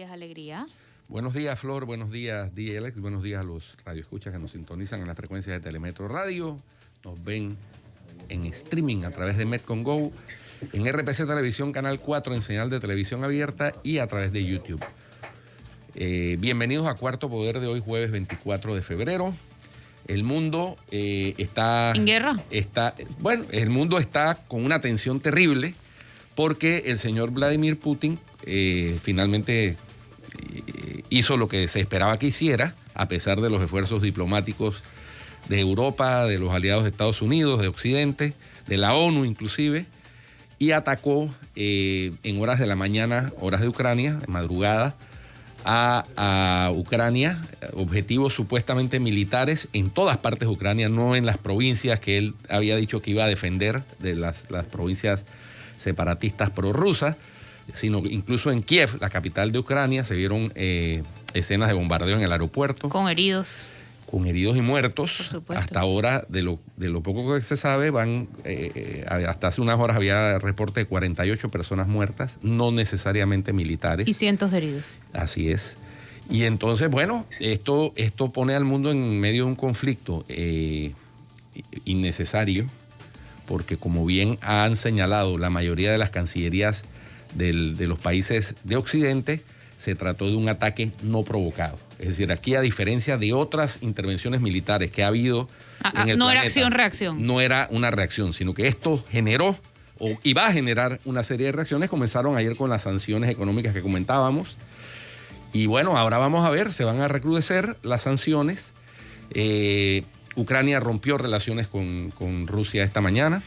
días, Alegría. Buenos días, Flor. Buenos días, DLX. Buenos días a los radioescuchas que nos sintonizan en la frecuencia de Telemetro Radio. Nos ven en streaming a través de Metcon Go, en RPC Televisión Canal 4 en señal de televisión abierta y a través de YouTube. Bienvenidos a Cuarto Poder de hoy, jueves 24 de febrero. El mundo está... ¿En guerra? El mundo está con una tensión terrible porque el señor Vladimir Putin finalmente hizo lo que se esperaba que hiciera, a pesar de los esfuerzos diplomáticos de Europa, de los aliados de Estados Unidos, de Occidente, de la ONU inclusive, y atacó en horas de la mañana, horas de Ucrania, de madrugada, a Ucrania, objetivos supuestamente militares en todas partes de Ucrania, no en las provincias que él había dicho que iba a defender, de las provincias separatistas prorrusas, sino incluso en Kiev, la capital de Ucrania, se vieron escenas de bombardeo en el aeropuerto. Con heridos. Con heridos y muertos. Por supuesto. Hasta ahora, de lo poco que se sabe, hasta hace unas horas había reporte de 48 personas muertas, no necesariamente militares. Y cientos de heridos. Así es. Y entonces, bueno, esto pone al mundo en medio de un conflicto innecesario, porque como bien han señalado la mayoría de las cancillerías de los países de Occidente, se trató de un ataque no provocado. Es decir, aquí, a diferencia de otras intervenciones militares que ha habido en el no planeta, era acción-reacción. No era una reacción, sino que esto generó y va a generar una serie de reacciones. Comenzaron ayer con las sanciones económicas que comentábamos. Y bueno, ahora vamos a ver, se van a recrudecer las sanciones. Ucrania rompió relaciones con Rusia esta mañana.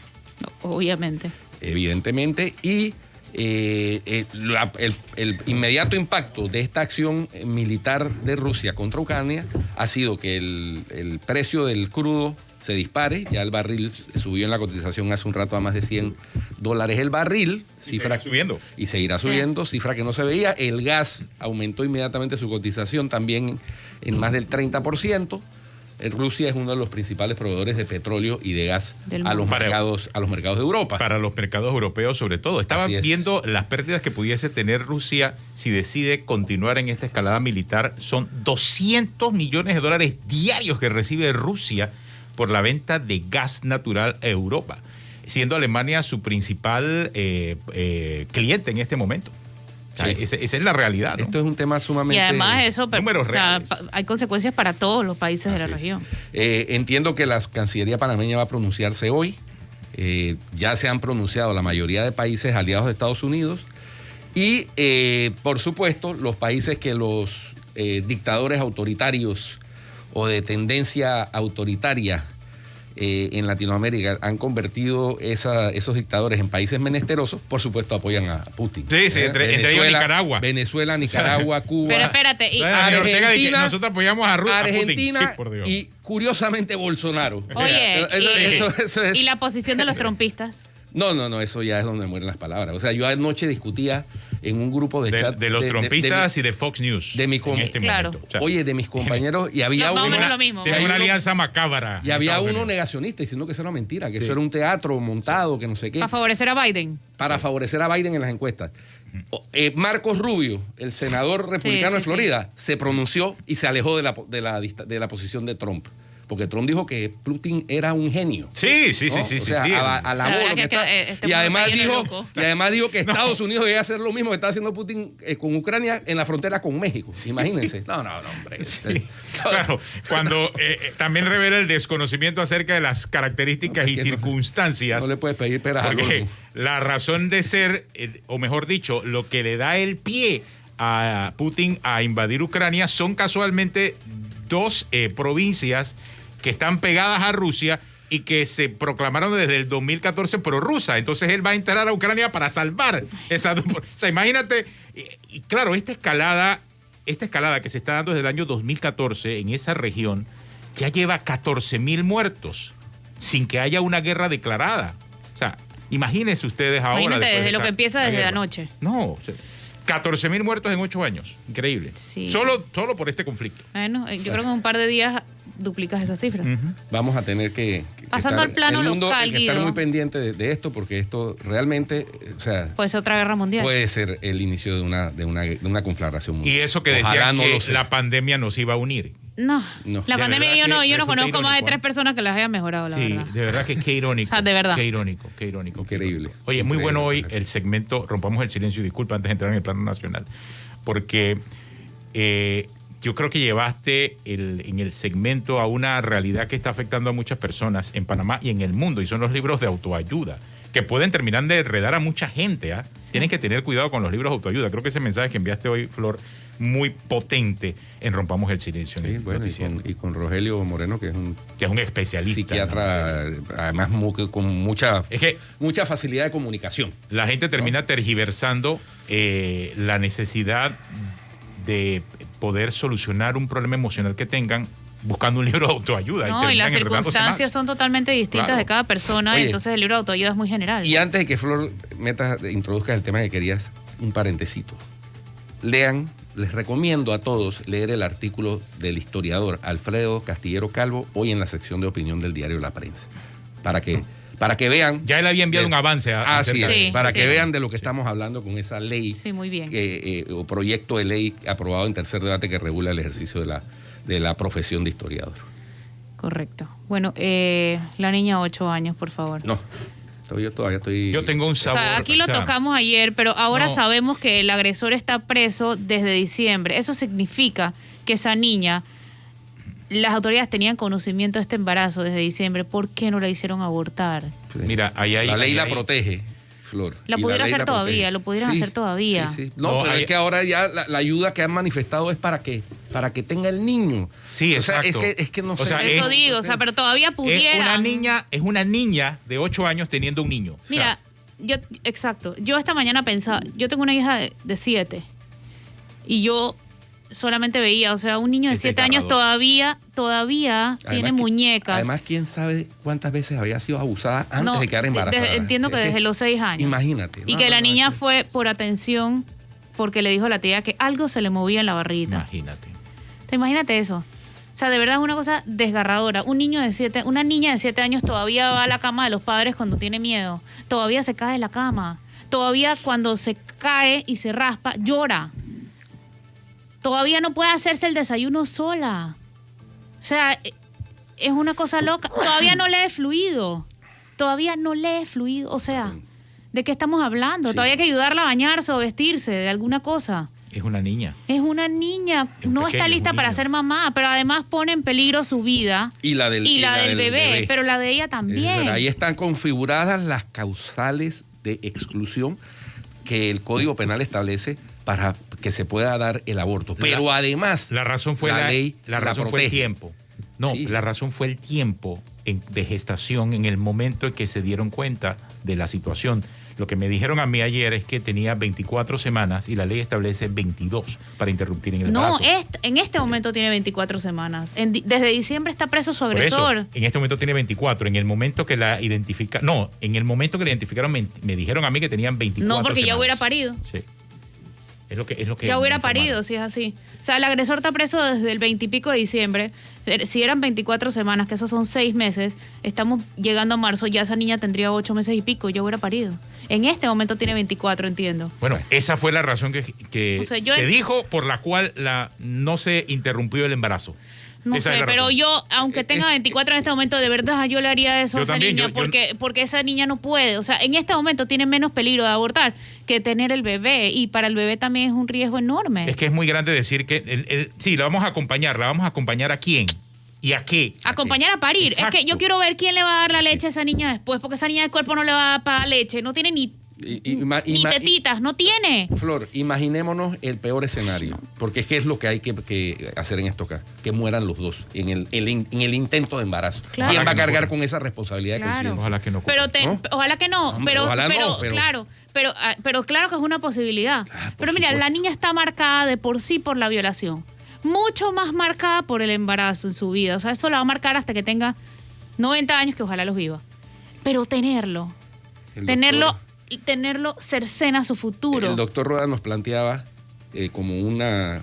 Obviamente. Evidentemente. Y el inmediato impacto de esta acción militar de Rusia contra Ucrania ha sido que el precio del crudo se dispare. Ya el barril subió en la cotización hace un rato a más de $100 el barril. Seguirá subiendo. Y seguirá subiendo, cifra que no se veía. El gas aumentó inmediatamente su cotización también en más del 30%. Rusia es uno de los principales proveedores de petróleo y de gas a los mercados de Europa. Para los mercados europeos sobre todo. Estaban viendo las pérdidas que pudiese tener Rusia si decide continuar en esta escalada militar. Son $200 millones diarios que recibe Rusia por la venta de gas natural a Europa, siendo Alemania su principal cliente en este momento. Sí. Esa es la realidad, ¿no? Esto es un tema sumamente... Y además eso, números reales. Hay consecuencias para todos los países de la región. Entiendo que la Cancillería panameña va a pronunciarse hoy. Ya se han pronunciado la mayoría de países aliados de Estados Unidos. Y, por supuesto, los países que los dictadores autoritarios o de tendencia autoritaria en Latinoamérica han convertido esos dictadores en países menesterosos, por supuesto apoyan a Putin. Sí, entre ellos Nicaragua. Venezuela, Nicaragua, Cuba. Pero espérate, y Argentina, nosotros apoyamos a Argentina a Putin. Sí, por Dios. Y curiosamente Bolsonaro. Oye, eso es. ¿Y la posición de los trompistas? No, eso ya es donde mueren las palabras. O sea, yo anoche discutía en un grupo de chat de los trompistas y de Fox News. Claro. Momento. O sea, oye, de mis compañeros, y había tiene una alianza macabra. Y había uno negacionista diciendo que eso era mentira, que eso era un teatro montado, que no sé qué. Para favorecer a Biden. Para favorecer a Biden en las encuestas. Marcos Rubio, el senador republicano de Florida, se pronunció y se alejó de la posición de Trump. Porque Trump dijo que Putin era un genio. Sí. O sea, a la bola que está. Y además dijo que Estados Unidos debía hacer lo mismo que está haciendo Putin con Ucrania en la frontera con México. Imagínense. No, hombre. Sí. Claro, cuando también revela el desconocimiento acerca de las características y circunstancias. No le puedes pedir peras al olmo. La razón de ser, o mejor dicho, lo que le da el pie a Putin a invadir Ucrania son casualmente dos provincias que están pegadas a Rusia y que se proclamaron desde el 2014 prorrusa. Entonces él va a entrar a Ucrania para salvar esas dos. O sea, imagínate, y claro, esta escalada que se está dando desde el año 2014 en esa región ya lleva 14,000 muertos sin que haya una guerra declarada. O sea, imagínense ustedes ahora. Imagínate desde lo que empieza desde anoche. No, o sea, 14.000 muertos en 8 años. Increíble. Sí. Solo por este conflicto. Bueno, yo creo que en un par de días duplicas esa cifra. Vamos a tener que Pasando estar- al plano el mundo local, hay que estar Guido. muy pendiente de esto, porque esto realmente, o sea, Puede ser otra guerra mundial. puede ser el inicio de una conflagración mundial. Y eso que Ojalá decían no que lo sea. la pandemia nos iba a unir. No, No. la De pandemia verdad yo no que resulta conozco más de irónico, 3 personas que las hayan mejorado, la Sí, verdad. de verdad que qué irónico. O sea, de verdad. Qué irónico, qué irónico. qué Increíble. irónico. Oye, muy Increíble, bueno hoy gracias. el segmento Rompamos el Silencio, disculpa, antes de entrar en el plano nacional, porque yo creo que llevaste en el segmento a una realidad que está afectando a muchas personas en Panamá y en el mundo, y son los libros de autoayuda, que pueden terminar de enredar a mucha gente. Tienen que tener cuidado con los libros de autoayuda. Creo que ese mensaje que enviaste hoy, Flor, muy potente en Rompamos el Silencio. Sí, bueno, y con Rogelio Moreno, que es un que es un especialista. psiquiatra, además con mucha Es que facilidad de comunicación. la gente termina tergiversando la necesidad de poder solucionar un problema emocional que tengan buscando un libro de autoayuda. No, y las terminan enredándose circunstancias más. son totalmente distintas Claro. de cada persona, Oye, y entonces el libro de autoayuda es muy general. Y antes de que Flor introduzca el tema que querías, un parentecito. Lean, les recomiendo a todos leer el artículo del historiador Alfredo Castillero Calvo, hoy en la sección de opinión del diario La Prensa. Para que vean. Ya él había enviado un avance. Así acerca es, de- Sí, para sí. que vean de lo que estamos hablando con esa ley. Sí, muy bien. O proyecto de ley aprobado en tercer debate que regula el ejercicio de la profesión de historiador. Correcto. Bueno, la niña 8 años, por favor. No, yo todavía estoy. Yo tengo un O sabor. sea, aquí lo o sea, tocamos ayer, pero ahora No. sabemos que el agresor está preso desde diciembre. Eso significa que esa niña, las autoridades tenían conocimiento de este embarazo desde diciembre. ¿Por qué no la hicieron abortar? Mira, ahí hay. La ley ahí la hay- protege, Flor. La y pudiera ley hacer la todavía, protege. lo pudieran hacer todavía. Sí, sí. No, No, pero hay- es que ahora ya la ayuda que han manifestado es para que tenga el niño. Sí, O sea, exacto. es que no O sé. sea, Eso es- digo, o sea, pero todavía pudieran. Es una niña de 8 años teniendo un niño. O sea, Mira, exacto. Yo esta mañana pensaba, yo tengo una hija de 7 y yo solamente veía, o sea, un niño de Es 7 años desgarrador. todavía tiene Además, muñecas. Además, quién sabe cuántas veces había sido abusada antes No, de quedar embarazada. entiendo que Es desde los 6 años. Imagínate. Y No, que no, la no, niña es que- fue por atención porque le dijo a la tía que algo se le movía en la barriguita. imagínate. Imagínate eso. O sea, de verdad es una cosa desgarradora. Una niña de 7 años todavía va a la cama de los padres cuando tiene miedo. Todavía se cae de la cama. Todavía cuando se cae y se raspa, llora. Todavía no puede hacerse el desayuno sola. O sea, es una cosa loca. Todavía no lee fluido. Todavía no lee fluido. O sea, ¿de qué estamos hablando? Sí. Todavía hay que ayudarla a bañarse o vestirse de alguna cosa. Es una niña. Es una niña, Es un no pequeño, está lista es un para niño. ser mamá, pero además pone en peligro su vida Y la del, y la del bebé, pero la de ella Es también. decir, ahí están configuradas las causales de exclusión que el Código Penal establece para que se pueda dar el aborto. Pero además, La razón fue la ley la la razón fue el protege. tiempo. No, Sí. la razón fue el tiempo de gestación en el momento en que se dieron cuenta de la situación. Lo que me dijeron a mí ayer es que tenía 24 semanas y la ley establece 22 para interrumpir en el No, embarazo. en este momento tiene 24 semanas. Desde diciembre está preso su Por eso, agresor. en este momento tiene 24. En el momento que la identificaron, no, en el momento que la identificaron me dijeron a mí que tenían 24 No, porque ya semanas. hubiera parido. Sí. Es lo que Ya hubiera me informaron. parido, si es así. O sea, el agresor está preso desde el 20 y pico de diciembre. Si eran 24 semanas, que esos son 6 meses, estamos llegando a marzo, ya esa niña tendría 8 meses y pico, ya hubiera parido. En este momento tiene 24, entiendo. Bueno, esa fue la razón que O sea, yo se dijo por la cual no se interrumpió el embarazo. No Esa es sé, la pero razón. yo, aunque tenga 24 en este momento, de verdad yo le haría eso Yo a esa también, niña, porque esa niña no puede. O sea, en este momento tiene menos peligro de abortar que tener el bebé, y para el bebé también es un riesgo enorme. Es que es muy grande decir que sí, la vamos a acompañar. ¿La vamos a acompañar a quién? ¿Y a qué? Acompañar a parir. Exacto. Es que yo quiero ver quién le va a dar la leche a esa niña después, porque esa niña del cuerpo no le va a dar para leche, no tiene ni tetitas, no tiene. Flor, imaginémonos el peor escenario, porque es que es lo que hay que hacer en esto acá, que mueran los dos en el intento de embarazo. Claro. ¿Quién va a Ojalá que no cargar ocurra. con esa responsabilidad de Claro. conciencia? Ojalá que no ocurra. Pero ¿No? ojalá que no, Hombre, pero, ojalá pero, no, pero- claro, pero claro que es una posibilidad. Pero mira, supuesto. la niña está marcada de por sí por la violación, mucho más marcada por el embarazo en su vida. O sea, eso la va a marcar hasta que tenga 90 años, que ojalá los viva. Pero tenerlo El tenerlo doctor- tenerlo cercena a su futuro. El doctor Roda nos planteaba como una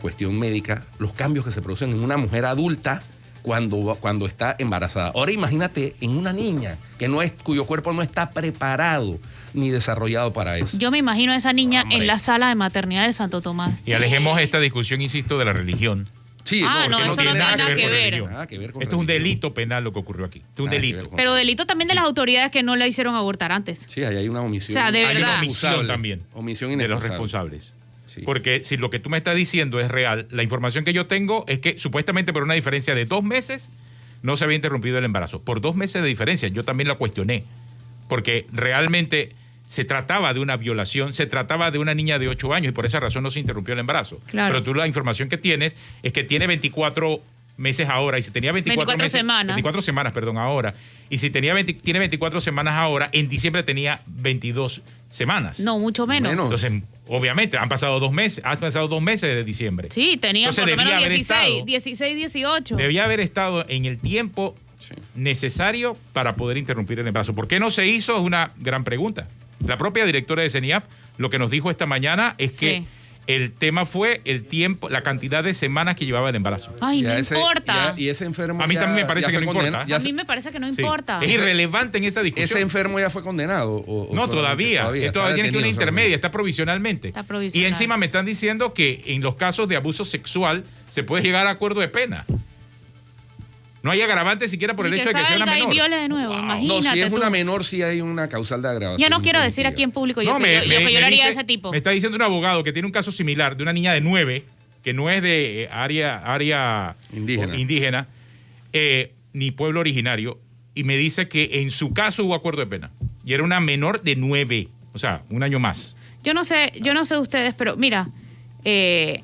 cuestión médica los cambios que se producen en una mujer adulta cuando está embarazada. Ahora imagínate en una niña cuyo cuerpo no está preparado ni desarrollado para eso. Yo me imagino a esa niña Hombre. en la sala de maternidad de Santo Tomás. Y alejemos esta discusión, insisto, de la religión. Sí, Ah, porque no, esto no tiene nada que con ver. religión. Nada que ver con Esto es un religión. delito penal lo que ocurrió aquí. Esto es un Nada que delito. ver con- Pero delito también de las autoridades que no la hicieron abortar antes. Sí, ahí hay una omisión. O sea, de Hay una verdad. omisión Inexcusable. también Omisión de los inexcusable. responsables. Sí. Porque si lo que tú me estás diciendo es real, la información que yo tengo es que supuestamente por una diferencia de 2 meses no se había interrumpido el embarazo. Por 2 meses de diferencia, yo también la cuestioné. Porque realmente se trataba de una violación, se trataba de una niña de 8 años y por esa razón no se interrumpió el embarazo. Claro. Pero tú la información que tienes es que tiene 24 meses ahora y si tenía 24 meses, semanas. 24 semanas, perdón, ahora. Y si tiene 24 semanas ahora, en diciembre tenía 22 semanas. No, mucho menos. Menos. Entonces, obviamente, han pasado 2 meses de diciembre. Sí, tenía Entonces, por lo debía menos haber 16, estado- 16, 18. Debía haber estado en el tiempo Sí. necesario para poder interrumpir el embarazo. ¿Por qué no se hizo? Es una gran pregunta. La propia directora de CENIAF lo que nos dijo esta mañana es que Sí. el tema fue el tiempo, la cantidad de semanas que llevaba el embarazo. Ay, Ya no ese- importa. y ese enfermo A mí ya- también me parece ya que fue no importa. ya A se- mí me parece que no Sí. importa. Es irrelevante en esa discusión. Ese enfermo ya fue condenado. O No, solamente- todavía. Esto está todavía tiene que una detenido intermedia, está provisionalmente. Está provisional. Y encima me están diciendo que en los casos de abuso sexual se puede llegar a acuerdo de pena. No hay agravante siquiera por el Y hecho de que sea una salga y menor. viole de nuevo, No, imagínate si es tú. una menor, sí hay una causal de agravación. Ya no quiero decir punitiva. aquí en público yo No, que yo le haría a dice- ese tipo. Me está diciendo un abogado que tiene un caso similar de una niña de 9, que no es de área Indígena. indígena, ni pueblo originario, y me dice que en su caso hubo acuerdo de pena. Y era una menor de 9, o sea, un año más. Yo no sé ustedes, pero mira, es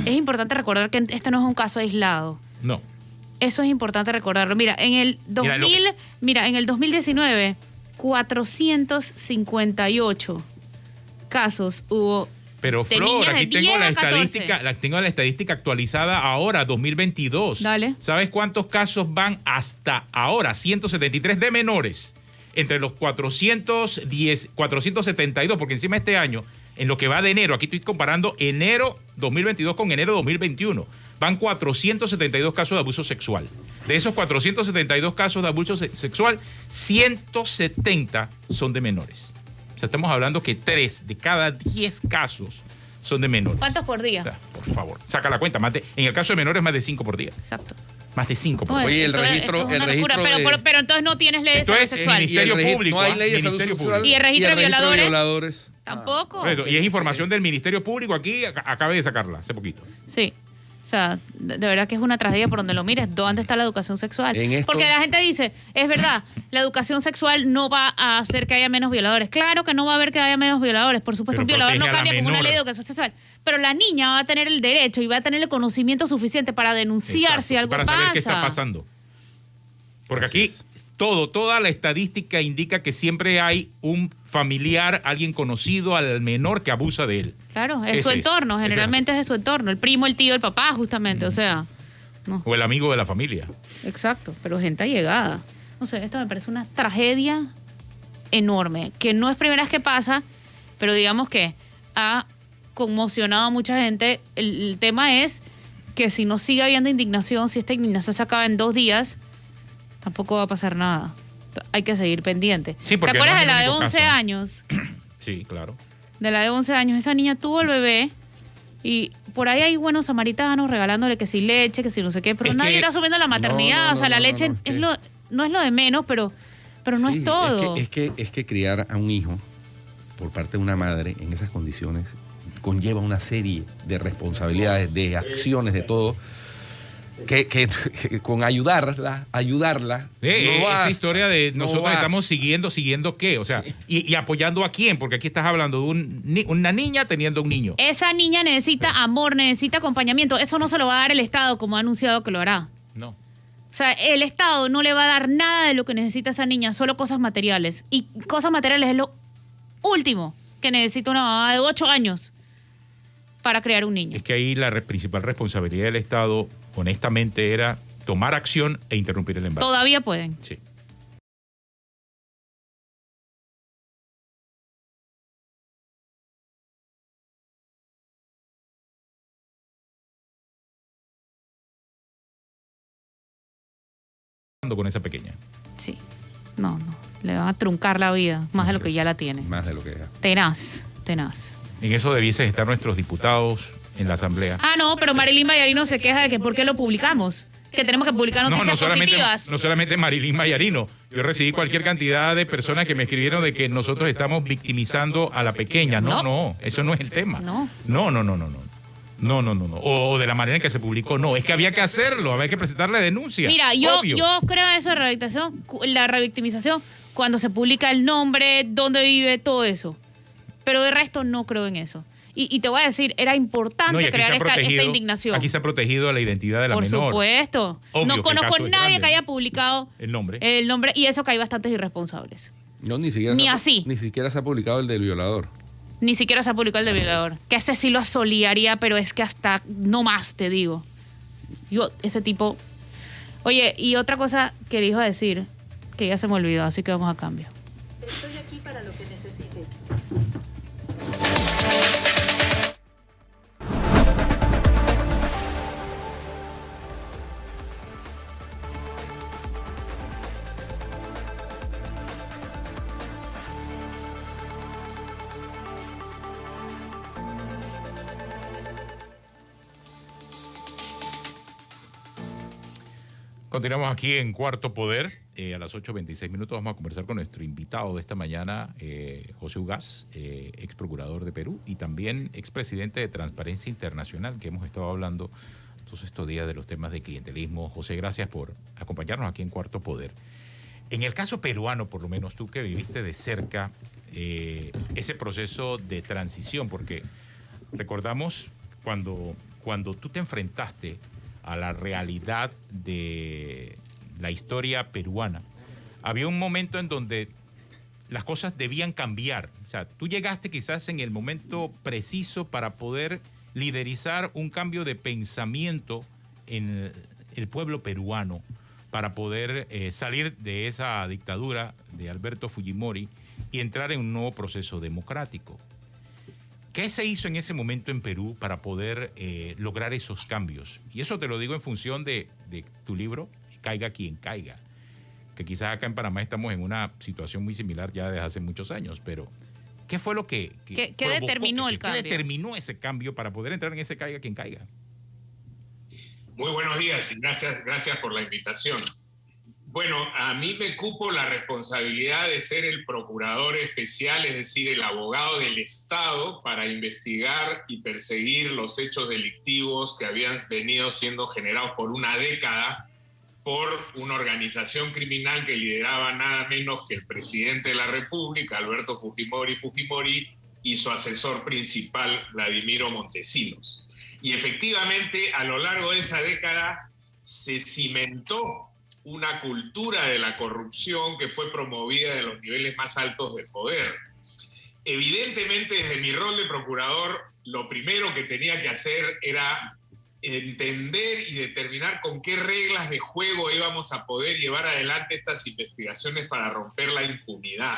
importante recordar que este no es un caso aislado. No. Eso es importante recordarlo. Mira, en el 2019, 458 casos hubo. Pero De Flor, niñas de aquí tengo 10 la a 14. estadística, tengo la estadística actualizada ahora, 2022. Dale. ¿Sabes cuántos casos van hasta ahora? 173 de menores. Entre los 472, porque encima este año, en lo que va de enero, aquí estoy comparando enero 2022 con enero 2021, van 472 casos de abuso sexual. De esos 472 casos de abuso sexual, 170 son de menores. O sea, estamos hablando que 3 de cada 10 casos son de menores. ¿Cuántos por O día? sea, por favor, saca la cuenta. En el caso de menores, más de 5 por día. Exacto. Más de 5 por Oye, día. Oye, el esto es- registro- esto es una el locura, registro de- pero entonces no tienes ley de Esto salud es el sexual. Ministerio Público, No hay ¿ah? ley de salud Ministerio sexual. Público. ¿Y el registro de violadores? Tampoco. Bueno, y es información del Ministerio Público aquí, acabé de sacarla hace poquito. Sí. O sea, de verdad que es una tragedia por donde lo mires. ¿Dónde está la educación sexual? En esto- Porque la gente dice, es verdad, la educación sexual no va a hacer que haya menos violadores. Claro que no va a haber que haya menos violadores. Por supuesto, Pero un violador no protege a la cambia con una menor. ley de educación sexual. Pero la niña va a tener el derecho y va a tener el conocimiento suficiente para denunciar Exacto, si algo para pasa. saber qué está pasando. Porque Así aquí es. toda la estadística indica que siempre hay un familiar, alguien conocido al menor que abusa de él. Claro, es Ese su es, entorno. eso es Generalmente es de su entorno. El primo, el tío, el papá, justamente. O sea, no. O el amigo de la familia. Exacto, pero gente allegada. No sé, esto me parece una tragedia enorme, que no es primera vez que pasa, pero digamos que ha conmocionado a mucha gente. El tema es que si no sigue habiendo indignación, si esta indignación se acaba en 2 días, tampoco va a pasar nada. Hay que seguir pendiente. Sí, porque ¿Te acuerdas no es de el la de único 11 caso. años? Sí, claro. De la de 11 años, esa niña tuvo el bebé y por ahí hay buenos samaritanos regalándole que si leche, que si no sé qué, pero Es nadie que- está asumiendo la maternidad, no, o sea, la no, leche no, es no es lo de menos, pero no Sí, es todo. Es que criar a un hijo por parte de una madre en esas condiciones conlleva una serie de responsabilidades, de acciones, de todo, que con ayudarla no Esa basta, historia de no nosotros basta. estamos siguiendo qué, o sea, Sí. y apoyando a quién, porque aquí estás hablando de una niña teniendo un niño. Esa niña necesita amor, necesita acompañamiento. Eso no se lo va a dar el Estado, como ha anunciado que lo hará. No. O sea, el Estado no le va a dar nada de lo que necesita esa niña, solo cosas materiales. Y cosas materiales es lo último que necesita una mamá de 8 años para crear un niño. Es que ahí la principal responsabilidad del Estado, honestamente, era tomar acción e interrumpir el embarazo. Todavía pueden. Sí. con esa pequeña. Sí. No. Le van a truncar la vida, más de lo que ya la tiene. Más de lo que ya. Tenaz. En eso debiesen estar nuestros diputados en la Asamblea. No, pero Marilyn Mayarino se queja de que ¿por qué lo publicamos? Que tenemos que publicar noticias positivas. No solamente Marilyn Mayarino. Yo recibí cualquier cantidad de personas que me escribieron de que nosotros estamos victimizando a la pequeña. No, eso no es el tema. No. No. O de la manera en que se publicó. No, es que había que hacerlo, había que presentar la denuncia. Mira, yo creo en eso de la revictimización, cuando se publica el nombre, dónde vive, todo eso. Pero de resto no creo en eso. Y te voy a decir, era importante crear esta indignación. Aquí se ha protegido la identidad de la menor. Por supuesto. No conozco a nadie que haya publicado el nombre, y eso que hay bastantes irresponsables. No, ni siquiera se ha publicado el del violador. Ni siquiera se ha publicado el del violador. Que ese sí lo asoliaría, pero es que hasta no más, te digo. Yo, ese tipo... Oye, y otra cosa que le iba a decir, que ya se me olvidó, así que vamos a cambio. Estoy aquí para lo que necesites. Continuamos aquí en Cuarto Poder. A las 8:26 vamos a conversar con nuestro invitado de esta mañana, José Ugaz, ex procurador de Perú y también expresidente de Transparencia Internacional, que hemos estado hablando todos estos días de los temas de clientelismo. José, gracias por acompañarnos aquí en Cuarto Poder. En el caso peruano, por lo menos tú que viviste de cerca ese proceso de transición, porque recordamos cuando tú te enfrentaste a la realidad de la historia peruana, había un momento en donde las cosas debían cambiar. O sea, tú llegaste quizás en el momento preciso para poder liderizar un cambio de pensamiento en el pueblo peruano, para poder salir de esa dictadura de Alberto Fujimori y entrar en un nuevo proceso democrático. ¿Qué se hizo en ese momento en Perú para poder lograr esos cambios? Y eso te lo digo en función de tu libro, Caiga quien caiga, que quizás acá en Panamá estamos en una situación muy similar ya desde hace muchos años, pero ¿qué fue lo que ¿Qué determinó el cambio? ¿Qué determinó ese cambio para poder entrar en ese Caiga quien caiga? Muy buenos días y gracias por la invitación. Bueno, a mí me cupo la responsabilidad de ser el procurador especial, es decir, el abogado del Estado para investigar y perseguir los hechos delictivos que habían venido siendo generados por una década por una organización criminal que lideraba nada menos que el presidente de la República, Alberto Fujimori, y su asesor principal, Vladimiro Montesinos. Y efectivamente, a lo largo de esa década se cimentó una cultura de la corrupción que fue promovida de los niveles más altos del poder. Evidentemente, desde mi rol de procurador, lo primero que tenía que hacer era entender y determinar con qué reglas de juego íbamos a poder llevar adelante estas investigaciones para romper la impunidad.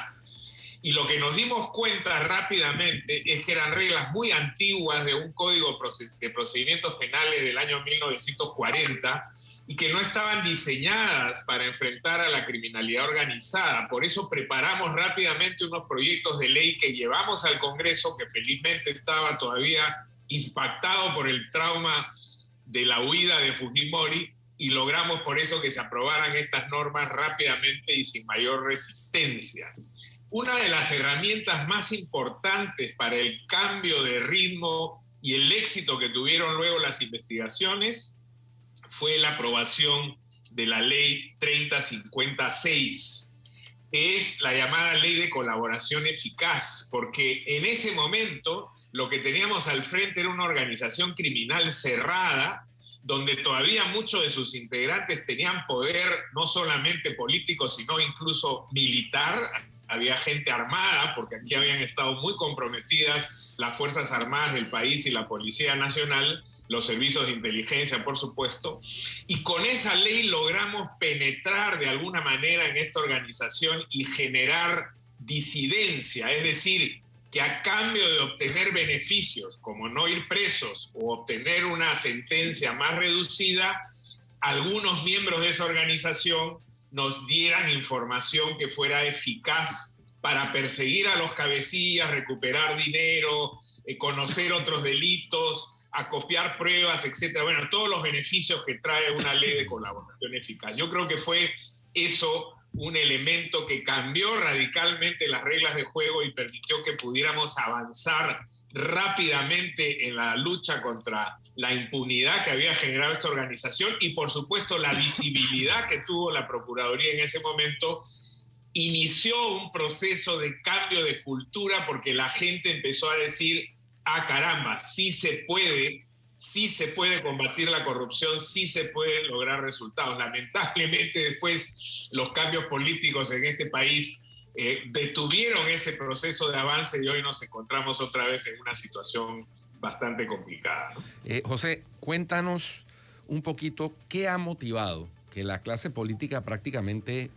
Y lo que nos dimos cuenta rápidamente es que eran reglas muy antiguas de un código de procedimientos penales del año 1940 y que no estaban diseñadas para enfrentar a la criminalidad organizada. Por eso preparamos rápidamente unos proyectos de ley que llevamos al Congreso, que felizmente estaba todavía impactado por el trauma de la huida de Fujimori, y logramos por eso que se aprobaran estas normas rápidamente y sin mayor resistencia. Una de las herramientas más importantes para el cambio de ritmo y el éxito que tuvieron luego las investigaciones fue la aprobación de la ley 3056, que es la llamada ley de colaboración eficaz, porque en ese momento lo que teníamos al frente era una organización criminal cerrada, donde todavía muchos de sus integrantes tenían poder no solamente político, sino incluso militar. Había gente armada, porque aquí habían estado muy comprometidas las Fuerzas Armadas del país y la Policía Nacional, los servicios de inteligencia, por supuesto, y con esa ley logramos penetrar de alguna manera en esta organización y generar disidencia, es decir, que a cambio de obtener beneficios, como no ir presos o obtener una sentencia más reducida, algunos miembros de esa organización nos dieran información que fuera eficaz para perseguir a los cabecillas, recuperar dinero, conocer otros delitos, acopiar pruebas, etcétera. Bueno, todos los beneficios que trae una ley de colaboración eficaz. Yo creo que fue eso un elemento que cambió radicalmente las reglas de juego y permitió que pudiéramos avanzar rápidamente en la lucha contra la impunidad que había generado esta organización y, por supuesto, la visibilidad que tuvo la Procuraduría en ese momento. Inició un proceso de cambio de cultura porque la gente empezó a decir, caramba, sí se puede combatir la corrupción, sí se pueden lograr resultados. Lamentablemente después los cambios políticos en este país detuvieron ese proceso de avance y hoy nos encontramos otra vez en una situación bastante complicada, ¿no? José, cuéntanos un poquito qué ha motivado que la clase política prácticamente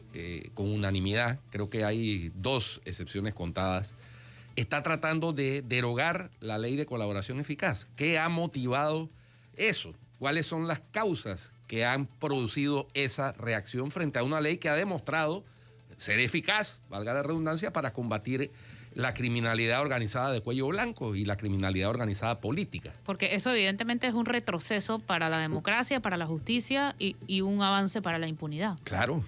con unanimidad, creo que hay 2 excepciones contadas, está tratando de derogar la ley de colaboración eficaz. ¿Qué ha motivado eso? ¿Cuáles son las causas que han producido esa reacción frente a una ley que ha demostrado ser eficaz, valga la redundancia, para combatir la criminalidad organizada de cuello blanco y la criminalidad organizada política? Porque eso evidentemente es un retroceso para la democracia, para la justicia y un avance para la impunidad. Claro.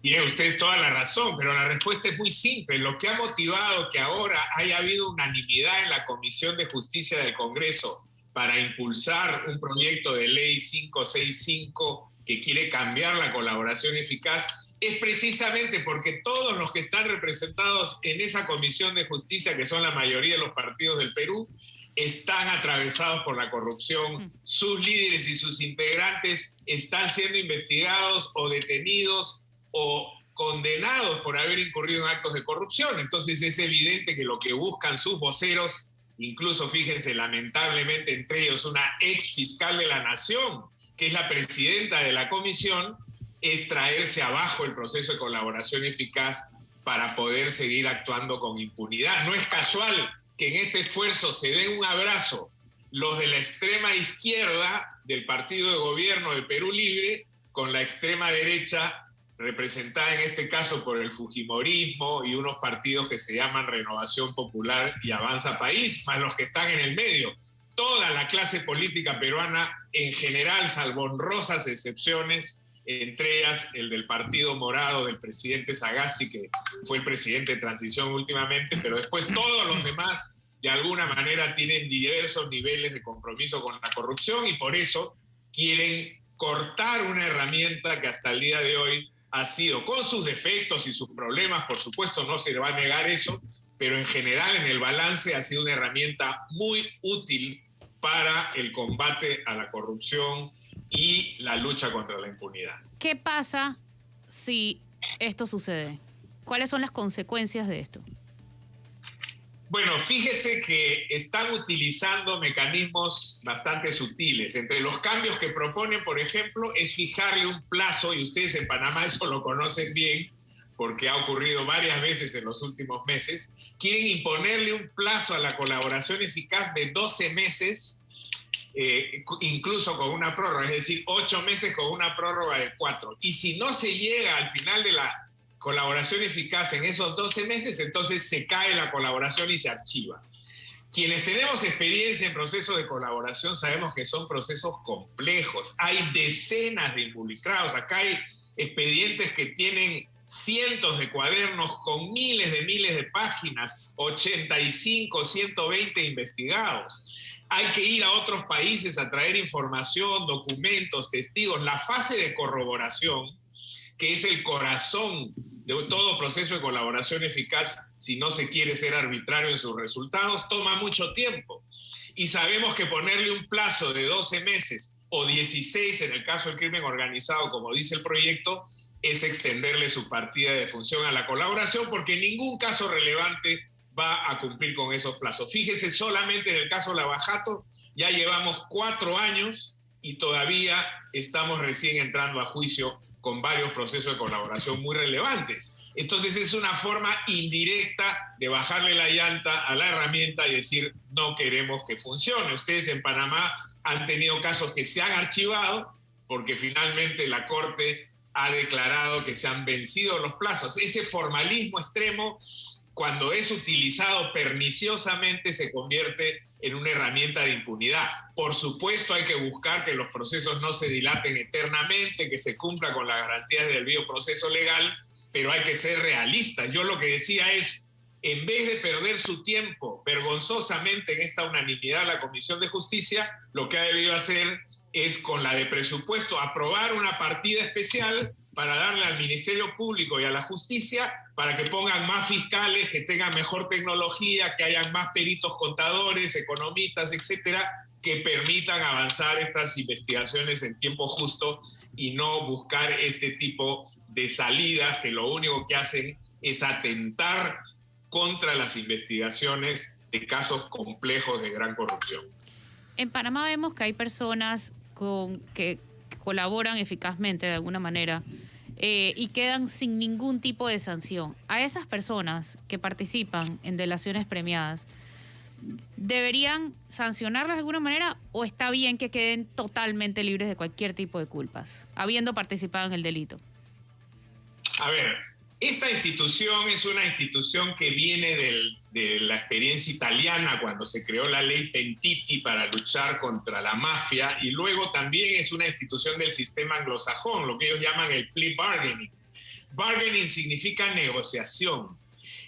Tiene ustedes toda la razón, pero la respuesta es muy simple. Lo que ha motivado que ahora haya habido unanimidad en la Comisión de Justicia del Congreso para impulsar un proyecto de ley 565 que quiere cambiar la colaboración eficaz es precisamente porque todos los que están representados en esa Comisión de Justicia, que son la mayoría de los partidos del Perú, están atravesados por la corrupción. Sus líderes y sus integrantes están siendo investigados o detenidos o condenados por haber incurrido en actos de corrupción. Entonces es evidente que lo que buscan sus voceros, incluso fíjense, lamentablemente entre ellos una ex fiscal de la Nación, que es la presidenta de la comisión, es traerse abajo el proceso de colaboración eficaz para poder seguir actuando con impunidad. No es casual que en este esfuerzo se den un abrazo los de la extrema izquierda del partido de gobierno de Perú Libre con la extrema derecha, representada en este caso por el fujimorismo y unos partidos que se llaman Renovación Popular y Avanza País, más los que están en el medio. Toda la clase política peruana en general, salvo honrosas excepciones, entre ellas el del Partido Morado del presidente Sagasti, que fue el presidente de transición últimamente, pero después todos los demás de alguna manera tienen diversos niveles de compromiso con la corrupción y por eso quieren cortar una herramienta que hasta el día de hoy ha sido, con sus defectos y sus problemas, por supuesto no se le va a negar eso, pero en general en el balance ha sido una herramienta muy útil para el combate a la corrupción y la lucha contra la impunidad. ¿Qué pasa si esto sucede? ¿Cuáles son las consecuencias de esto? Bueno, fíjese que están utilizando mecanismos bastante sutiles. Entre los cambios que proponen, por ejemplo, es fijarle un plazo, y ustedes en Panamá eso lo conocen bien, porque ha ocurrido varias veces en los últimos meses, quieren imponerle un plazo a la colaboración eficaz de 12 meses, incluso con una prórroga, es decir, 8 meses con una prórroga de 4. Y si no se llega al final de la colaboración eficaz en esos 12 meses, entonces se cae la colaboración y se archiva. Quienes tenemos experiencia en procesos de colaboración sabemos que son procesos complejos. Hay decenas de involucrados. Acá hay expedientes que tienen cientos de cuadernos con miles de páginas, 85, 120 investigados. Hay que ir a otros países a traer información, documentos, testigos. La fase de corroboración, que es el corazón de todo proceso de colaboración eficaz, si no se quiere ser arbitrario en sus resultados, toma mucho tiempo. Y sabemos que ponerle un plazo de 12 meses o 16 en el caso del crimen organizado, como dice el proyecto, es extenderle su partida de función a la colaboración, porque en ningún caso relevante va a cumplir con esos plazos. Fíjese, solamente en el caso Lava Jato ya llevamos 4 años y todavía estamos recién entrando a juicio con varios procesos de colaboración muy relevantes. Entonces es una forma indirecta de bajarle la llanta a la herramienta y decir no queremos que funcione. Ustedes en Panamá han tenido casos que se han archivado porque finalmente la Corte ha declarado que se han vencido los plazos. Ese formalismo extremo, cuando es utilizado perniciosamente, se convierte en una herramienta de impunidad. Por supuesto, hay que buscar que los procesos no se dilaten eternamente, que se cumpla con las garantías del debido proceso legal, pero hay que ser realistas. Yo lo que decía es, en vez de perder su tiempo vergonzosamente en esta unanimidad la Comisión de Justicia, lo que ha debido hacer es, con la de presupuesto, aprobar una partida especial para darle al Ministerio Público y a la Justicia para que pongan más fiscales, que tengan mejor tecnología, que hayan más peritos contadores, economistas, etcétera, que permitan avanzar estas investigaciones en tiempo justo y no buscar este tipo de salidas que lo único que hacen es atentar contra las investigaciones de casos complejos de gran corrupción. En Panamá vemos que hay personas que colaboran eficazmente de alguna manera y quedan sin ningún tipo de sanción. A esas personas que participan en delaciones premiadas, ¿deberían sancionarlas de alguna manera o está bien que queden totalmente libres de cualquier tipo de culpas, habiendo participado en el delito? A ver, esta institución es una institución que viene de la experiencia italiana cuando se creó la ley Pentiti para luchar contra la mafia, y luego también es una institución del sistema anglosajón, lo que ellos llaman el plea bargaining. Bargaining significa negociación.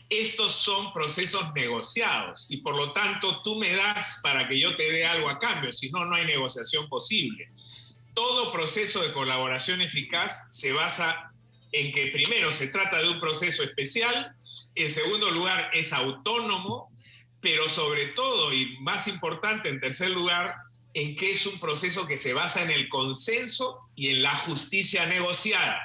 Estos son procesos negociados y por lo tanto tú me das para que yo te dé algo a cambio, si no, no hay negociación posible. Todo proceso de colaboración eficaz se basa en que primero se trata de un proceso especial, en segundo lugar es autónomo, pero sobre todo y más importante en tercer lugar, en que es un proceso que se basa en el consenso y en la justicia negociada.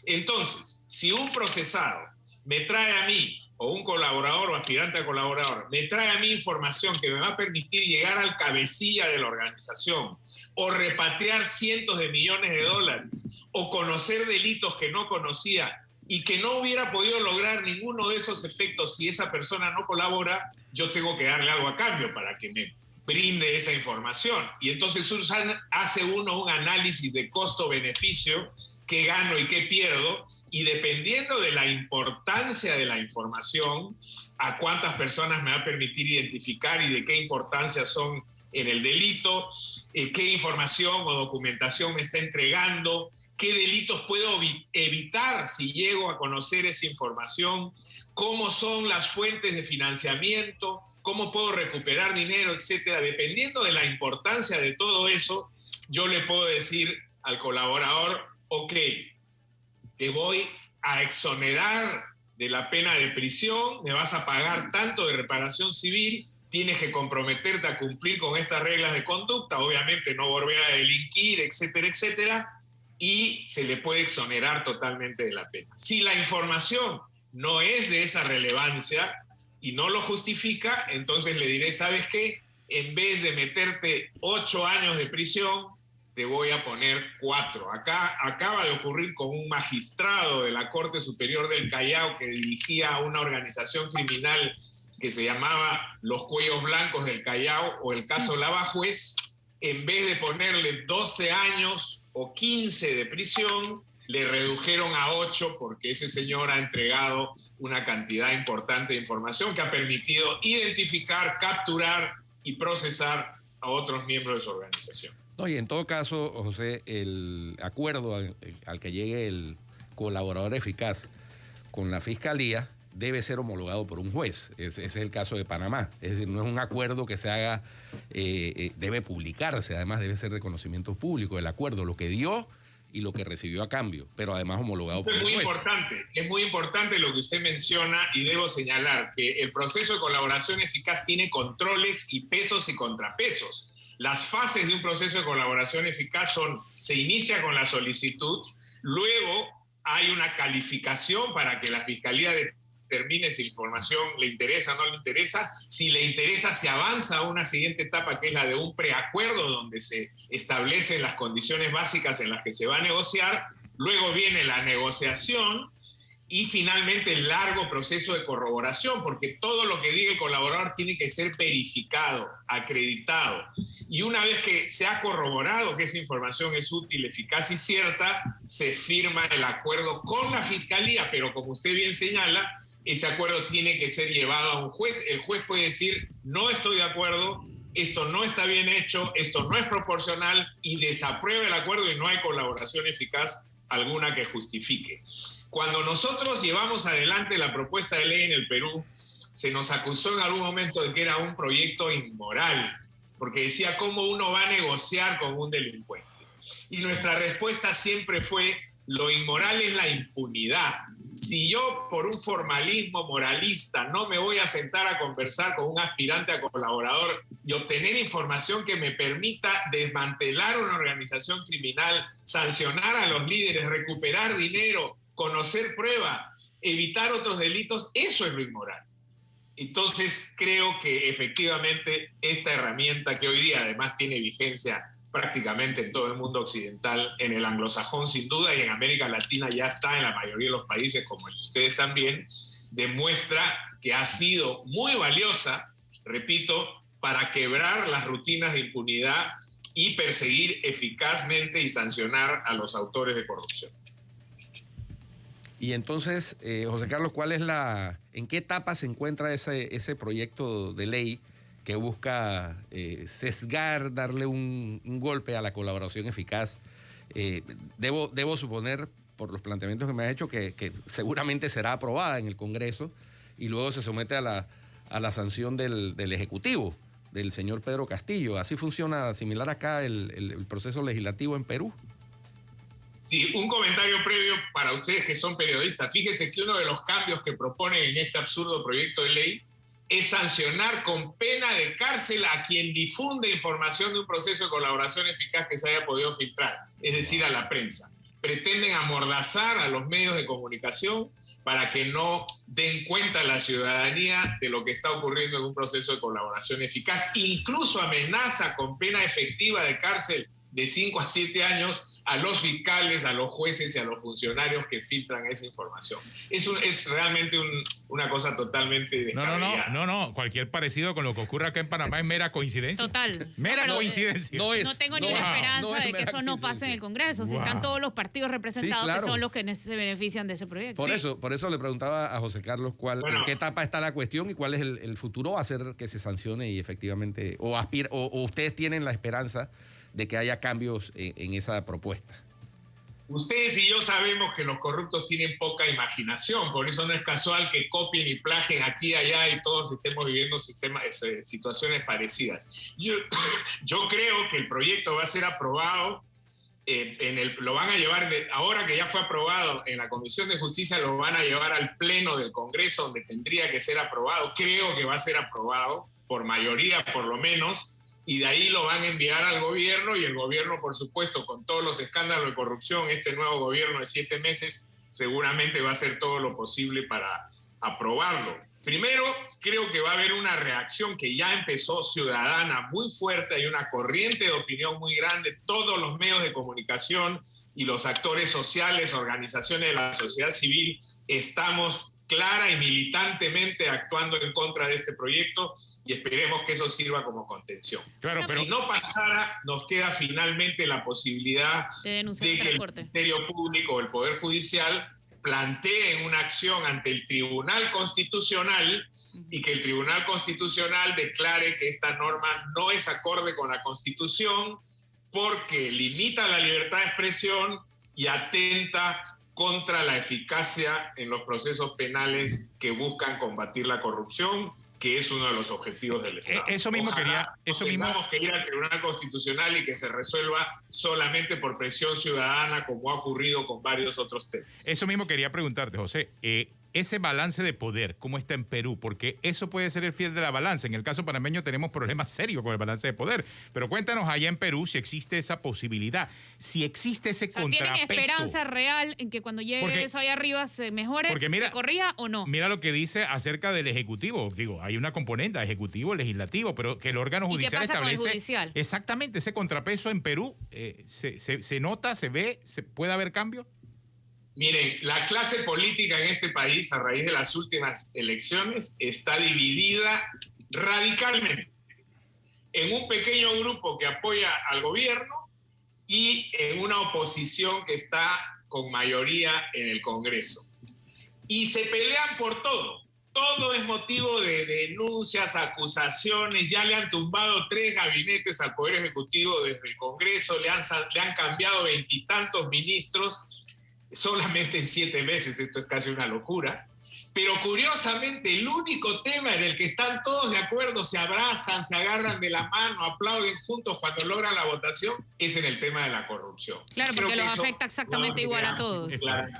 Entonces, si un procesado me trae a mí, o un colaborador o aspirante a colaborador, me trae a mí información que me va a permitir llegar al cabecilla de la organización, o repatriar cientos de millones de dólares, o conocer delitos que no conocía y que no hubiera podido lograr ninguno de esos efectos si esa persona no colabora, yo tengo que darle algo a cambio para que me brinde esa información. Y entonces hace uno un análisis de costo-beneficio, qué gano y qué pierdo, y dependiendo de la importancia de la información, a cuántas personas me va a permitir identificar y de qué importancia son en el delito, qué información o documentación me está entregando, qué delitos puedo evitar si llego a conocer esa información, cómo son las fuentes de financiamiento, cómo puedo recuperar dinero, etcétera. Dependiendo de la importancia de todo eso, yo le puedo decir al colaborador, ok, te voy a exonerar de la pena de prisión, me vas a pagar tanto de reparación civil, tienes que comprometerte a cumplir con estas reglas de conducta, obviamente no volver a delinquir, etcétera, etcétera, y se le puede exonerar totalmente de la pena. Si la información no es de esa relevancia y no lo justifica, entonces le diré, ¿sabes qué? En vez de meterte 8 años de prisión, te voy a poner 4. Acá acaba de ocurrir con un magistrado de la Corte Superior del Callao que dirigía una organización criminal que se llamaba Los Cuellos Blancos del Callao, o el caso Lavajuez. En vez de ponerle 12 años o 15 de prisión, le redujeron a 8 porque ese señor ha entregado una cantidad importante de información que ha permitido identificar, capturar y procesar a otros miembros de su organización. No, y en todo caso, José, el acuerdo al que llegue el colaborador eficaz con la Fiscalía debe ser homologado por un juez. Ese es el caso de Panamá. Es decir, no es un acuerdo que se haga, debe publicarse, además debe ser de conocimiento público el acuerdo, lo que dio y lo que recibió a cambio, pero además homologado por un juez. Es muy importante lo que usted menciona, y debo señalar que el proceso de colaboración eficaz tiene controles y pesos y contrapesos. Las fases de un proceso de colaboración eficaz se inicia con la solicitud, luego hay una calificación para que la Fiscalía determine si la información le interesa o no le interesa. Si le interesa, se avanza a una siguiente etapa, que es la de un preacuerdo, donde se establecen las condiciones básicas en las que se va a negociar. Luego viene la negociación y finalmente el largo proceso de corroboración, porque todo lo que diga el colaborador tiene que ser verificado, acreditado. Y una vez que se ha corroborado que esa información es útil, eficaz y cierta, se firma el acuerdo con la Fiscalía, pero como usted bien señala, ese acuerdo tiene que ser llevado a un juez. El juez puede decir, no estoy de acuerdo, esto no está bien hecho, esto no es proporcional, y desaprueba el acuerdo y no hay colaboración eficaz alguna que justifique. Cuando nosotros llevamos adelante la propuesta de ley en el Perú, se nos acusó en algún momento de que era un proyecto inmoral, porque decía cómo uno va a negociar con un delincuente. Y nuestra respuesta siempre fue, lo inmoral es la impunidad. Si yo por un formalismo moralista no me voy a sentar a conversar con un aspirante a colaborador y obtener información que me permita desmantelar una organización criminal, sancionar a los líderes, recuperar dinero, conocer prueba, evitar otros delitos, eso es lo inmoral. Entonces creo que efectivamente esta herramienta, que hoy día además tiene vigencia prácticamente en todo el mundo occidental, en el anglosajón sin duda, y en América Latina ya está en la mayoría de los países, como el de ustedes también, demuestra que ha sido muy valiosa, repito, para quebrar las rutinas de impunidad y perseguir eficazmente y sancionar a los autores de corrupción. Y entonces, José Carlos, ¿en qué etapa se encuentra ese proyecto de ley que busca sesgar, darle un golpe a la colaboración eficaz? Debo suponer, por los planteamientos que me ha hecho, que seguramente será aprobada en el Congreso y luego se somete a la sanción del Ejecutivo, del señor Pedro Castillo. ¿Así funciona similar acá el proceso legislativo en Perú? Sí, un comentario previo para ustedes que son periodistas. Fíjense que uno de los cambios que proponen en este absurdo proyecto de ley es sancionar con pena de cárcel a quien difunde información de un proceso de colaboración eficaz que se haya podido filtrar, es decir, a la prensa. Pretenden amordazar a los medios de comunicación para que no den cuenta a la ciudadanía de lo que está ocurriendo en un proceso de colaboración eficaz. Incluso amenaza con pena efectiva de cárcel de 5 a 7 años a los fiscales, a los jueces y a los funcionarios que filtran esa información. Es realmente una cosa totalmente descabellada. No. Cualquier parecido con lo que ocurre acá en Panamá es mera coincidencia. Total. Mera coincidencia. No tengo ni una esperanza de que eso no pase en el Congreso. Si están todos los partidos representados, sí, claro, que son los que se benefician de ese proyecto. Por eso le preguntaba a José Carlos en qué etapa está la cuestión y cuál es el futuro va a ser que se sancione y efectivamente, o ustedes tienen la esperanza de que haya cambios en esa propuesta. Ustedes y yo sabemos que los corruptos tienen poca imaginación, por eso no es casual que copien y plagien aquí y allá y todos estemos viviendo situaciones parecidas. Yo creo que el proyecto va a ser aprobado, lo van a llevar, ahora que ya fue aprobado en la Comisión de Justicia, lo van a llevar al Pleno del Congreso, donde tendría que ser aprobado. Creo que va a ser aprobado, por mayoría por lo menos, y de ahí lo van a enviar al gobierno, y el gobierno, por supuesto, con todos los escándalos de corrupción, este nuevo gobierno de 7 meses seguramente va a hacer todo lo posible para aprobarlo. Primero, creo que va a haber una reacción que ya empezó ciudadana muy fuerte, hay una corriente de opinión muy grande, todos los medios de comunicación y los actores sociales, organizaciones de la sociedad civil, estamos clara y militantemente actuando en contra de este proyecto, y esperemos que eso sirva como contención. Claro, pero si no pasara, nos queda finalmente la posibilidad de que el Ministerio Público o el Poder Judicial planteen una acción ante el Tribunal Constitucional y que el Tribunal Constitucional declare que esta norma no es acorde con la Constitución porque limita la libertad de expresión y atenta contra la eficacia en los procesos penales que buscan combatir la corrupción, que es uno de los objetivos del Estado. Eso mismo Tengamos que ir al Tribunal Constitucional y que se resuelva solamente por presión ciudadana, como ha ocurrido con varios otros temas. Eso mismo quería preguntarte, José. Ese balance de poder, ¿cómo está en Perú? Porque eso puede ser el fiel de la balanza. En el caso panameño tenemos problemas serios con el balance de poder. Pero cuéntanos allá en Perú si existe esa posibilidad, si existe ese contrapeso. ¿Tienen esperanza real en que cuando llegue eso allá arriba se mejore, se corrija o no? Mira lo que dice acerca del Ejecutivo. Digo, hay una componente, Ejecutivo, Legislativo, pero que el órgano judicial ¿Y qué pasa establece... con el judicial? Exactamente, ese contrapeso en Perú, ¿se nota, se ve, se puede haber cambio? Miren, la clase política en este país, a raíz de las últimas elecciones, está dividida radicalmente en un pequeño grupo que apoya al gobierno y en una oposición que está con mayoría en el Congreso. Y se pelean por todo. Todo es motivo de denuncias, acusaciones. Ya le han tumbado 3 gabinetes al Poder Ejecutivo desde el Congreso, le han cambiado 20 y tantos ministros solamente en 7 meses. Esto es casi una locura. Pero curiosamente, el único tema en el que están todos de acuerdo, se abrazan, se agarran de la mano, aplauden juntos cuando logran la votación, es en el tema de la corrupción. Claro, porque los afecta exactamente igual a todos. Claro.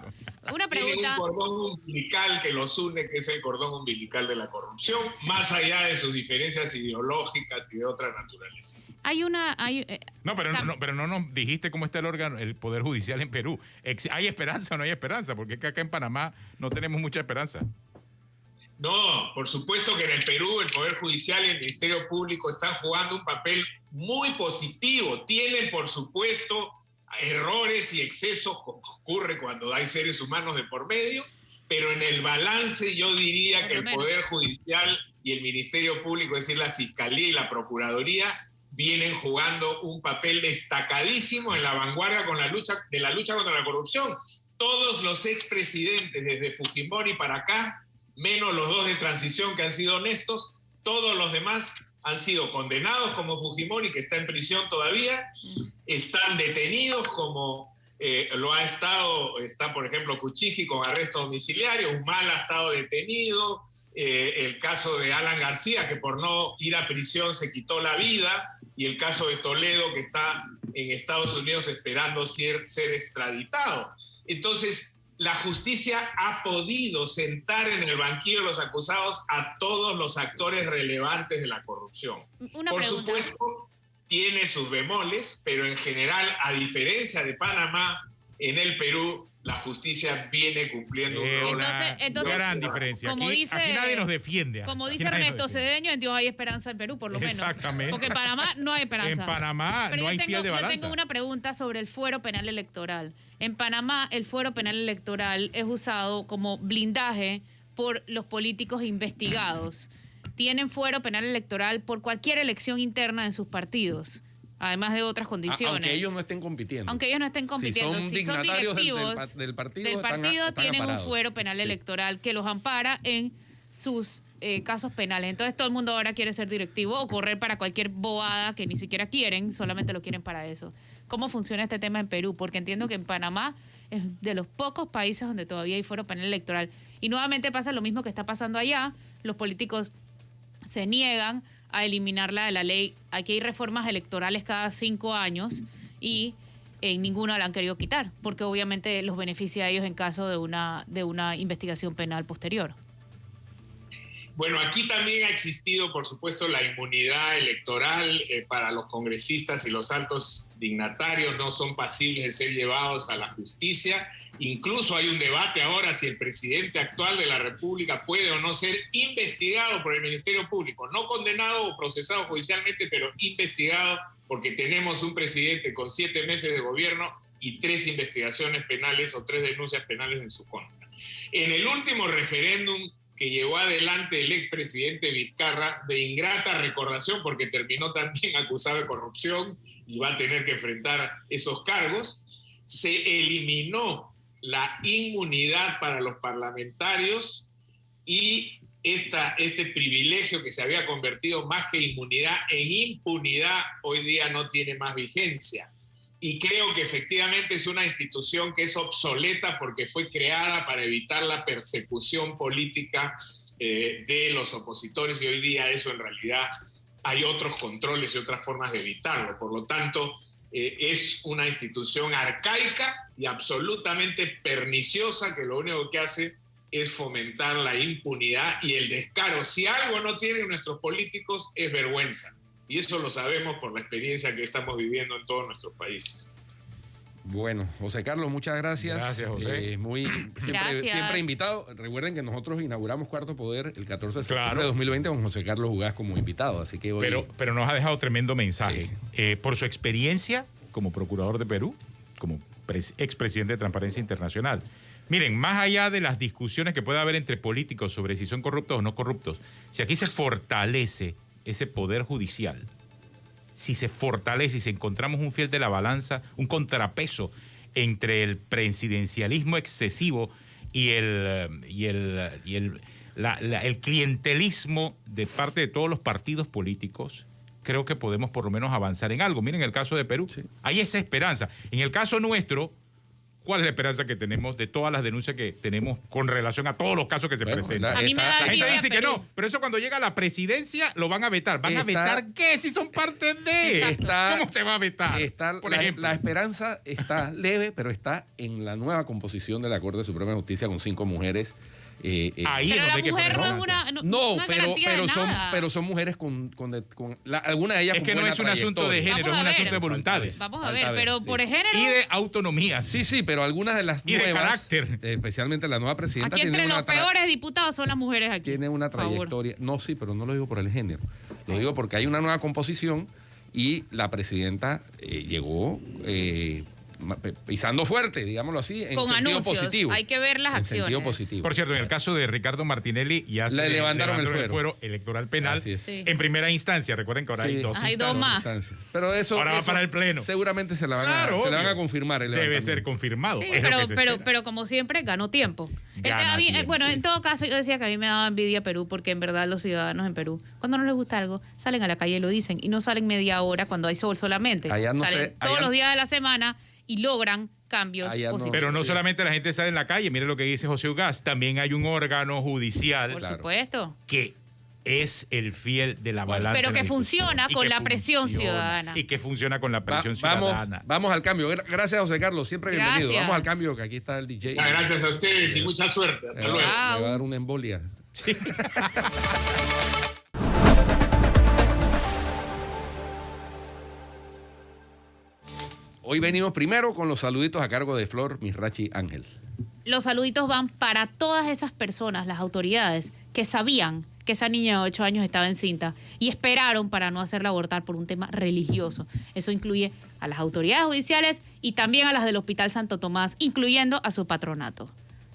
Una Tienen pregunta. un cordón umbilical que los une, que es el cordón umbilical de la corrupción, más allá de sus diferencias ideológicas y de otra naturaleza. Pero no nos dijiste cómo está el órgano, el Poder Judicial en Perú. ¿Hay esperanza o no hay esperanza? Porque es que acá en Panamá no tenemos mucha esperanza. No, por supuesto que en el Perú el Poder Judicial y el Ministerio Público están jugando un papel muy positivo. Tienen, por supuesto, errores y excesos, como ocurre cuando hay seres humanos de por medio, pero en el balance yo diría que el Poder Judicial y el Ministerio Público, es decir, la Fiscalía y la Procuraduría, vienen jugando un papel destacadísimo en la vanguardia de la lucha contra la corrupción. Todos los expresidentes, desde Fujimori para acá, menos los 2 de transición que han sido honestos, todos los demás han sido condenados, como Fujimori, que está en prisión todavía, están detenidos como está por ejemplo Kuczynski con arresto domiciliario, Humala ha estado detenido, el caso de Alan García, que por no ir a prisión se quitó la vida, y el caso de Toledo, que está en Estados Unidos esperando ser extraditado. Entonces, la justicia ha podido sentar en el banquillo de los acusados a todos los actores relevantes de la corrupción. Por supuesto, tiene sus bemoles, pero en general, a diferencia de Panamá, en el Perú la justicia viene cumpliendo un rol. Entonces, gran diferencia. Aquí nadie nos defiende. Como dice Ernesto Cedeño, en Dios hay esperanza en Perú, por lo menos. Exactamente. Porque en Panamá no hay esperanza. En Panamá no hay pie de balanza. Yo tengo una pregunta sobre el fuero penal electoral. En Panamá, el fuero penal electoral es usado como blindaje por los políticos investigados. Tienen fuero penal electoral por cualquier elección interna en sus partidos, además de otras condiciones. Aunque ellos no estén compitiendo. Si son directivos del partido tienen amparados. un fuero penal electoral que los ampara en sus casos penales. Entonces todo el mundo ahora quiere ser directivo o correr para cualquier bobada que ni siquiera quieren, solamente lo quieren para eso. ¿Cómo funciona este tema en Perú? Porque entiendo que en Panamá es de los pocos países donde todavía hay fuero penal electoral. Y nuevamente pasa lo mismo que está pasando allá. Los políticos se niegan a eliminarla de la ley. Aquí hay reformas electorales cada 5 años y en ninguna la han querido quitar, porque obviamente los beneficia a ellos en caso de una investigación penal posterior. Bueno, aquí también ha existido, por supuesto, la inmunidad electoral para los congresistas y los altos dignatarios. No son pasibles de ser llevados a la justicia. Incluso hay un debate ahora si el presidente actual de la República puede o no ser investigado por el Ministerio Público. No condenado o procesado judicialmente, pero investigado, porque tenemos un presidente con 7 meses de gobierno y 3 investigaciones penales o 3 denuncias penales en su contra. En el último referéndum que llevó adelante el expresidente Vizcarra, de ingrata recordación porque terminó también acusado de corrupción y va a tener que enfrentar esos cargos, se eliminó la inmunidad para los parlamentarios y este privilegio que se había convertido más que inmunidad en impunidad hoy día no tiene más vigencia. Y creo que efectivamente es una institución que es obsoleta porque fue creada para evitar la persecución política de los opositores y hoy día eso en realidad hay otros controles y otras formas de evitarlo. Por lo tanto, es una institución arcaica y absolutamente perniciosa que lo único que hace es fomentar la impunidad y el descaro. Si algo no tienen nuestros políticos es vergüenza. Y eso lo sabemos por la experiencia que estamos viviendo en todos nuestros países. Bueno, José Carlos, muchas gracias. Gracias, José. Siempre invitado. Recuerden que nosotros inauguramos Cuarto Poder el 14 de septiembre de 2020 con José Carlos Ugaz como invitado. Así que hoy... pero nos ha dejado tremendo mensaje. Sí. Por su experiencia como procurador de Perú, como expresidente de Transparencia Internacional, Miren, más allá de las discusiones que pueda haber entre políticos sobre si son corruptos o no corruptos, si aquí se fortalece ese poder judicial, si se fortalece y si encontramos un fiel de la balanza, un contrapeso entre el presidencialismo excesivo y el clientelismo de parte de todos los partidos políticos, creo que podemos por lo menos avanzar en algo. Miren el caso de Perú, Sí. hay esa esperanza. En el caso nuestro, ¿cuál es la esperanza que tenemos de todas las denuncias que tenemos con relación a todos los casos que se Bueno, presentan? A mí me da La gente envidia dice que Perú. no, pero eso cuando llega a la presidencia lo van a vetar. ¿Van a Está- vetar qué si son parte de? Exacto. ¿Cómo se va a vetar? Por ejemplo. La esperanza está leve, pero está en la nueva composición de la Corte Suprema de Justicia con 5 mujeres. Ahí es Pero donde la hay que mujer poner no es balanza. una, No, es garantía de nada. pero son mujeres algunas de ellas Es con que no buena es un asunto de trayectoria. género, es Vamos un a asunto de ver. voluntades. Vamos a Falta ver, ver, pero sí. por género, Y de autonomía. Sí, pero algunas de las Y de nuevas, carácter. especialmente la nueva presidenta, aquí entre tiene los una peores diputados son las mujeres aquí. tiene una Por favor. trayectoria. No, sí, pero no lo digo por el género. Lo digo porque hay una nueva composición y la presidenta llegó pisando fuerte, digámoslo así, en Con sentido anuncios, positivo. hay que ver las en acciones. sentido positivo. Por cierto, en el caso de Ricardo Martinelli ya se Le levantaron el fuero electoral penal Así es. Sí. en primera instancia. Recuerden que ahora hay Sí. dos Hay dos instancias. más. Instancias. Pero eso, Ahora va eso para el Pleno. seguramente se la van, Claro, se la van a obvio. confirmar. El Debe levantamiento. ser confirmado. Sí, es lo que se espera. pero como siempre, ganó tiempo. Gana A mí, tiempo, bueno, sí. en todo caso, yo decía que a mí me daba envidia Perú, porque en verdad los ciudadanos en Perú, cuando no les gusta algo, salen a la calle y lo dicen, y no salen media hora cuando hay sol solamente. Allá no salen sé, todos allá- los días de la semana y logran cambios Allá no- positivos. Pero no Sí. solamente la gente sale en la calle, mire lo que dice José Ugaz, también hay un órgano judicial Por Claro. supuesto. que es el fiel de la balanza. pero en la que discusión. funciona Y con que la presión funciona, ciudadana. Y que funciona con la presión Vamos, ciudadana. vamos al cambio. Gracias, José Carlos. Siempre bienvenido. Gracias. Vamos al cambio, que aquí está el DJ. Gracias a ustedes y mucha suerte. Hasta Le luego. va, le va a dar una embolia. Hoy venimos primero con los saluditos a cargo de Flor Misrachi Ángel. Los saluditos van para todas esas personas, las autoridades, que sabían que esa niña de 8 años estaba encinta y esperaron para no hacerla abortar por un tema religioso. Eso incluye a las autoridades judiciales y también a las del Hospital Santo Tomás, incluyendo a su patronato.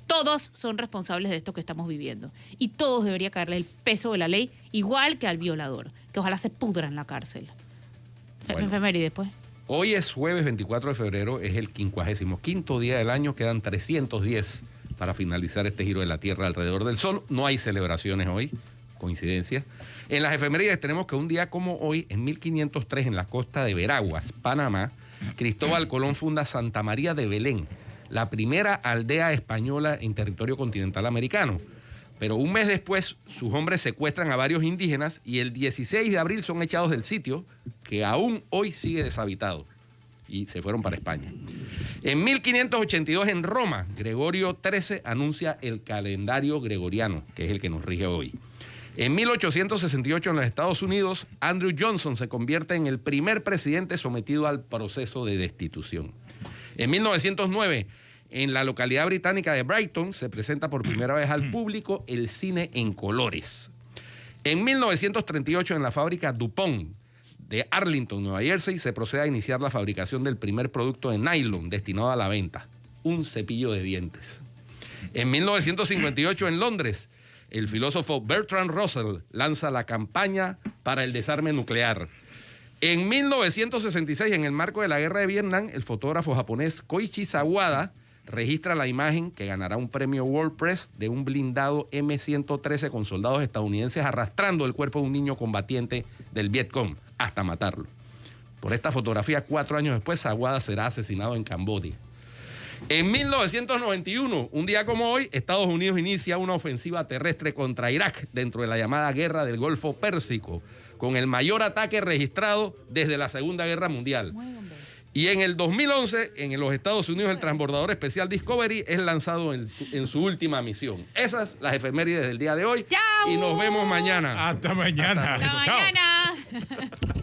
Todos son responsables de esto que estamos viviendo y todos debería caerle el peso de la ley, igual que al violador, que ojalá se pudra en la cárcel. Bueno. Efeméride, pues. Hoy es jueves 24 de febrero, es el 55º día del año, quedan 310 para finalizar este giro de la Tierra alrededor del Sol. No hay celebraciones hoy, coincidencia. En las efemérides tenemos que un día como hoy, en 1503, en la costa de Veraguas, Panamá, Cristóbal Colón funda Santa María de Belén, la primera aldea española en territorio continental americano. Pero un mes después, sus hombres secuestran a varios indígenas y el 16 de abril son echados del sitio, que aún hoy sigue deshabitado. Y se fueron para España. En 1582 en Roma, Gregorio XIII anuncia el calendario gregoriano, que es el que nos rige hoy. En 1868 en los Estados Unidos, Andrew Johnson se convierte en el primer presidente sometido al proceso de destitución. En 1909, en la localidad británica de Brighton, se presenta por primera vez al público el cine en colores. En 1938, en la fábrica DuPont de Arlington, Nueva Jersey, se procede a iniciar la fabricación del primer producto de nylon destinado a la venta, un cepillo de dientes. En 1958, en Londres, el filósofo Bertrand Russell lanza la campaña para el desarme nuclear. En 1966, en el marco de la guerra de Vietnam, el fotógrafo japonés Koichi Sawada registra la imagen que ganará un premio World Press de un blindado M113 con soldados estadounidenses arrastrando el cuerpo de un niño combatiente del Vietcong hasta matarlo. Por esta fotografía, 4 años después, Sawada será asesinado en Camboya. En 1991, un día como hoy, Estados Unidos inicia una ofensiva terrestre contra Irak dentro de la llamada Guerra del Golfo Pérsico, con el mayor ataque registrado desde la Segunda Guerra Mundial. Y en el 2011, en los Estados Unidos, el transbordador especial Discovery es lanzado en su última misión. Esas las efemérides del día de hoy. ¡Chao! Y nos vemos mañana. Hasta mañana. Hasta Chao. mañana.